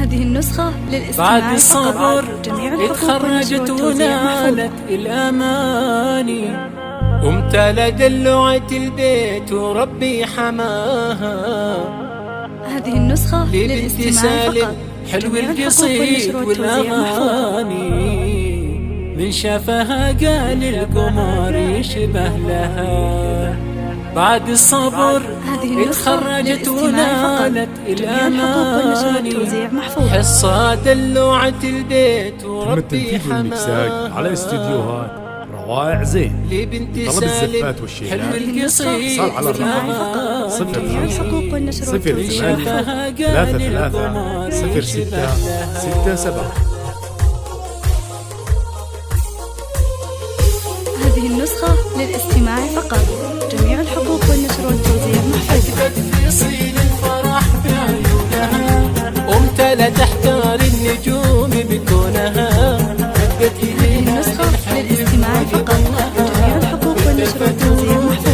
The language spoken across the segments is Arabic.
هذه النسخة للاستماع بعد الصبر اتخرجت ونالت الأماني، وامتلى دلوعة البيت وربي حماها. هذه النسخة للاستماع فقط. حلو القصيد والأغاني، من شافها قال القمر يشبه لها. بعد الصبر اتخرجت ونالت الأماني، حصة دلوعة البيت وربي حماها. على استديوهات روائع زين لبنت طلب الزفات حلو القصيد صار على الرقم 0033 هذه النسخة للاستماع فقط. جميع الحقوق والنشر والتوزيع محفوظة. يصيل الفرح بعيونها، وامتلى تحتار النجوم بكونها. هذه النسخة للاستماع فقط. جميع الحقوق والنشر والتوزيع محفوظة.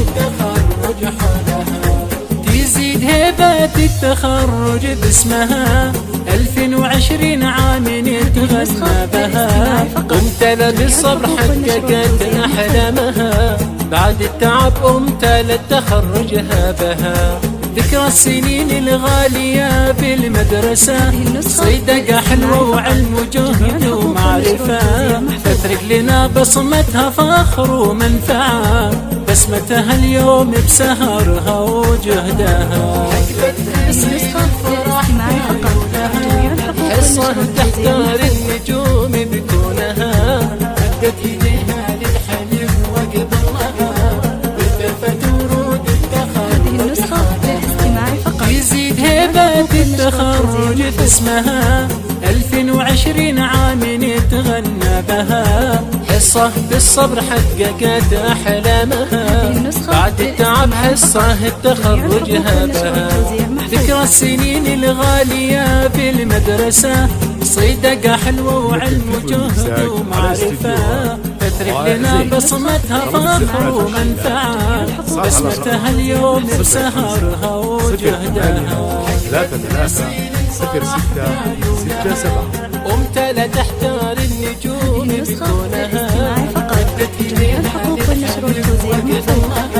تزيد هيبات التخرج باسمها، 2020 عام نتغنى بها. وامتلى بالصبر حققت أحلامها، بعد التعب امتلت تخرجها بها. ذكرى السنين الغالية بالمدرسة، صيدقة حلوة وعلم وجهد ومعرفة. تترك لنا بصمتها فخر ومنفعة، بسمتها اليوم بسهرها وجهدها. حصة تحتار النجوم بكونها، مدت يديها للحلم وقبلها، والتفت ورود التخرج. هذه النسخة للاستماع فقط. يزيد هيبات التخرج باسمها، 2020 عام نتغنى بها. حصة بالصبر حققت أحلامها، بعد التعب حصة تخرجها بها. ذكرى السنين الغالية بالمدرسة، صيدقة حلوة وعلم وجهد ومعرفة. تترك لنا بصمتها فخر ومنفعة، بسمتها اليوم بسهرها وجهدها. 33 وامتلى تحتار النجوم بكونها. فقط. جميع الحقوق والنشر والتوزيع محفوظة.